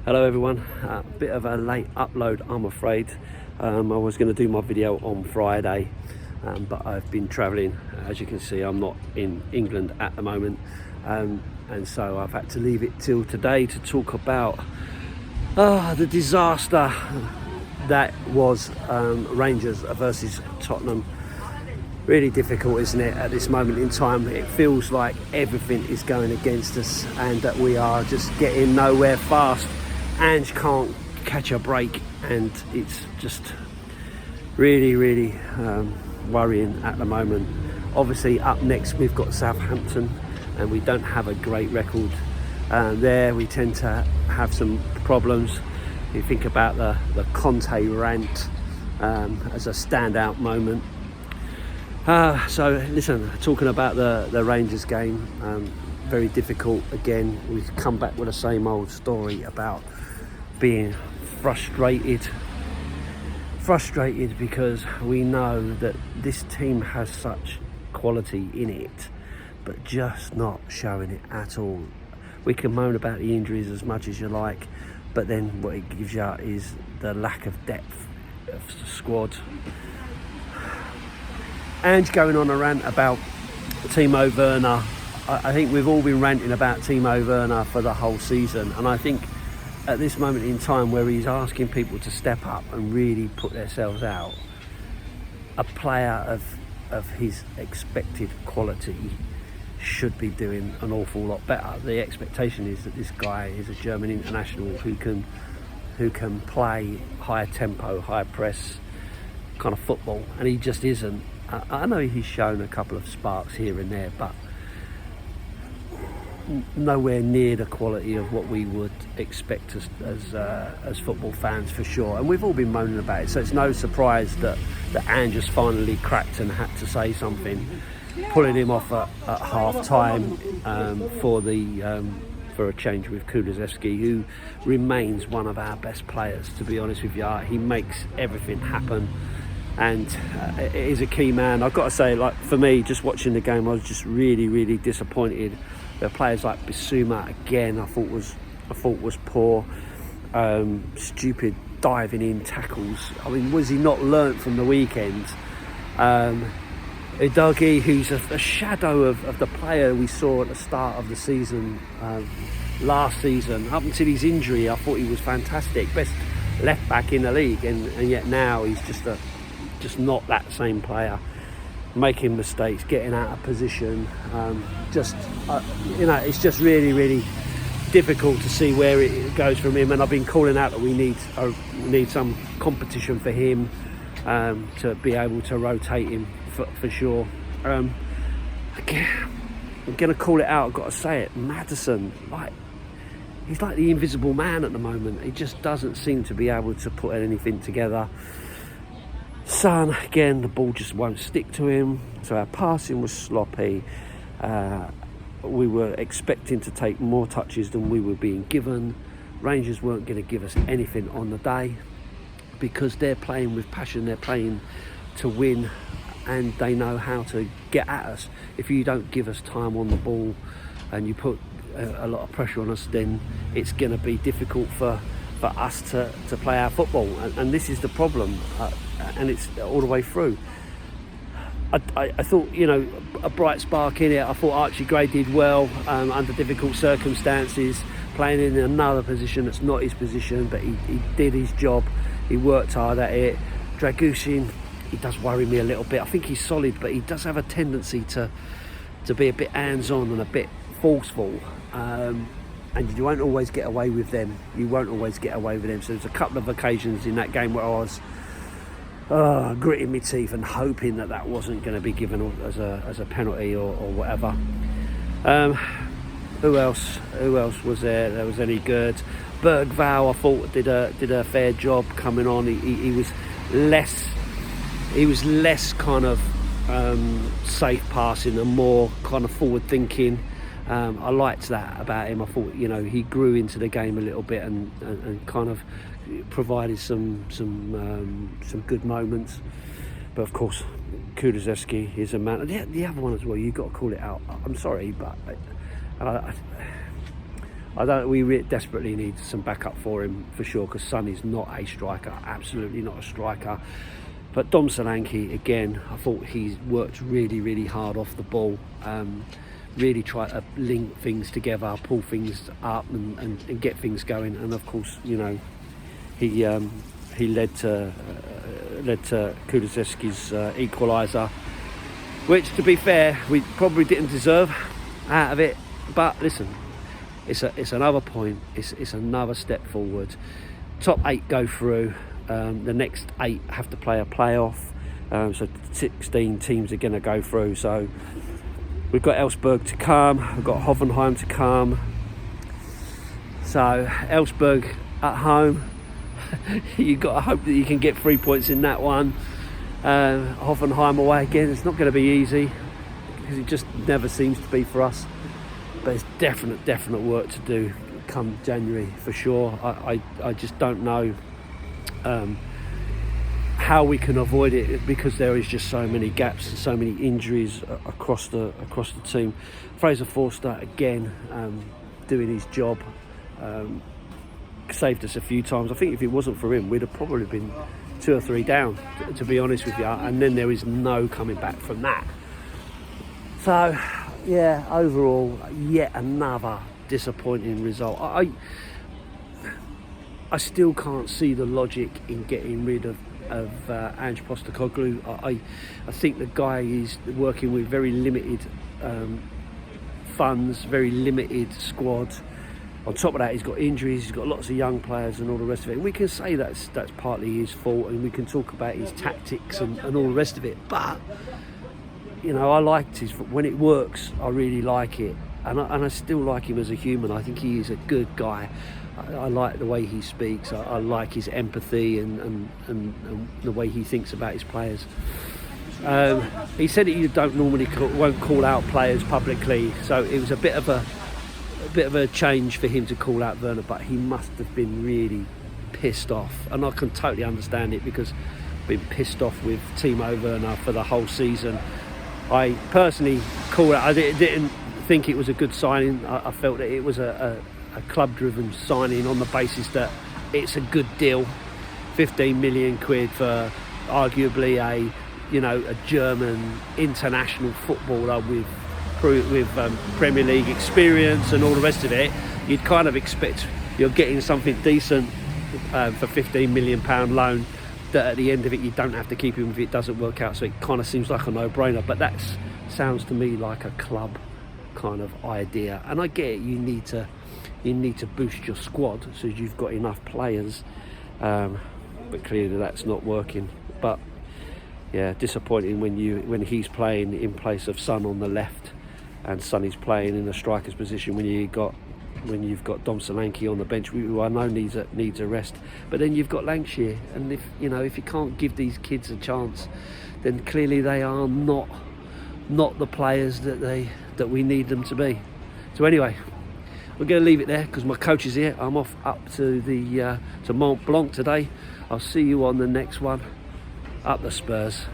Hello everyone, a bit of a late upload I'm afraid. I was going to do my video on Friday, but I've been travelling. As you can see, I'm not in England at the moment, and so I've had to leave it till today to talk about the disaster that was Rangers versus Tottenham. Really difficult, isn't it, at this moment in time? It feels like everything is going against us and that we are just getting nowhere fast. Ange can't catch a break, and it's just really worrying at the moment. Obviously up next we've got Southampton, and we don't have a great record there. We tend to have some problems. You think about the Conte rant as a standout moment. So listen, talking about the Rangers game, very difficult again. We've come back with the same old story about being frustrated because we know that this team has such quality in it, but just not showing it at all. We can moan about the injuries as much as you like, but then what it gives you is the lack of depth of the squad. And going on a rant about Timo Werner. I think we've all been ranting about Timo Werner for the whole season, and I think at this moment in time where he's asking people to step up and really put themselves out, a player of his expected quality should be doing an awful lot better. The expectation is that this guy is a German international who can play high tempo, high press kind of football, and he just isn't. I know he's shown a couple of sparks here and there, but nowhere near the quality of what we would expect as football fans, for sure. And we've all been moaning about it, so it's no surprise that Ange just finally cracked and had to say something, pulling him off at half time for a change with Kulusevski, who remains one of our best players, to be honest with you. He makes everything happen, and it is a key man. I've got to say, like, for me, just watching the game, I was just really disappointed. The players like Bissouma again, I thought was poor. Stupid diving in tackles. I mean, was he not learnt from the weekend? Udogie, who's a shadow of the player we saw at the start of the season, last season, up until his injury, I thought he was fantastic, best left back in the league, and yet now he's just not that same player, making mistakes, getting out of position. It's just really difficult to see where it goes from him, and I've been calling out that we need some competition for him to be able to rotate him for sure. Again, I'm going to call it out, I've got to say it. Maddison, he's like the invisible man at the moment. He just doesn't seem to be able to put anything together. Son, again, the ball just won't stick to him, so our passing was sloppy. We were expecting to take more touches than we were being given. Rangers weren't going to give us anything on the day because they're playing with passion, they're playing to win, and they know how to get at us. If you don't give us time on the ball and you put a lot of pressure on us, then it's going to be difficult for us to play our football, and this is the problem, and it's all the way through. I thought, a bright spark in it. I thought Archie Gray did well under difficult circumstances, playing in another position that's not his position, but he did his job. He worked hard at it. Dragusin, he does worry me a little bit. I think he's solid, but he does have a tendency to be a bit hands-on and a bit forceful. And you won't always get away with them. So there's a couple of occasions in that game where I was gritting my teeth and hoping that wasn't going to be given as a penalty or whatever. Who else was there that was any good? Bergvall, I thought, did a fair job coming on. He was less kind of safe passing and more kind of forward thinking. I liked that about him. I thought, he grew into the game a little bit and kind of provided some good moments. But of course, Kulusevski is a man. The other one as well, you've got to call it out. I'm sorry, but We desperately need some backup for him for sure, because Son is not a striker, absolutely not a striker. But Dom Solanke, again, I thought he's worked really, really hard off the ball. Really try to link things together, pull things up and get things going. And of course, you know, he led to Kulusevski's equaliser, which, to be fair, we probably didn't deserve out of it. But listen, it's another point. It's another step forward. Top 8 go through. The next 8 have to play a playoff. So 16 teams are going to go through. So we've got Elfsborg to come. We've got Hoffenheim to come. So Elfsborg at home. You've got to hope that you can get 3 points in that one. Hoffenheim away again. It's not going to be easy, because it just never seems to be for us. But it's definite work to do come January for sure. I just don't know how we can avoid it, because there is just so many gaps and so many injuries across the team. Fraser Forster again doing his job, saved us a few times. I think if it wasn't for him, we'd have probably been 2 or 3 down, to be honest with you, and then there is no coming back from that. So yeah, overall, yet another disappointing result. I still can't see the logic in getting rid of Ange Postecoglou. I think the guy is working with very limited funds, very limited squad. On top of that, he's got injuries, he's got lots of young players and all the rest of it. And we can say that's partly his fault, and we can talk about his tactics and all the rest of it. But, you know, I liked when it works, I really like it. And I still like him as a human. I think he is a good guy. I like the way he speaks. I like his empathy and the way he thinks about his players. He said that you won't call out players publicly, so it was a bit of a change for him to call out Werner, but he must have been really pissed off, and I can totally understand it, because I've been pissed off with Timo Werner for the whole season. I personally I didn't think it was a good signing. I felt that it was a club-driven signing on the basis that it's a good deal, 15 million quid for arguably a German international footballer with Premier League experience and all the rest of it. You'd kind of expect you're getting something decent for £15 million loan, that at the end of it you don't have to keep him if it doesn't work out. So it kind of seems like a no-brainer, but that sounds to me like a club kind of idea. And I get it, you need to boost your squad so you've got enough players, but clearly that's not working. But yeah, disappointing when he's playing in place of Son on the left, and Son is playing in the striker's position when you've got Dom Solanke on the bench, who I know needs a rest. But then you've got Lancashire, and if you can't give these kids a chance, then clearly they are not the players that we need them to be. So anyway, we're going to leave it there because my coach is here. I'm off up to to Mont Blanc today. I'll see you on the next one. Up the Spurs.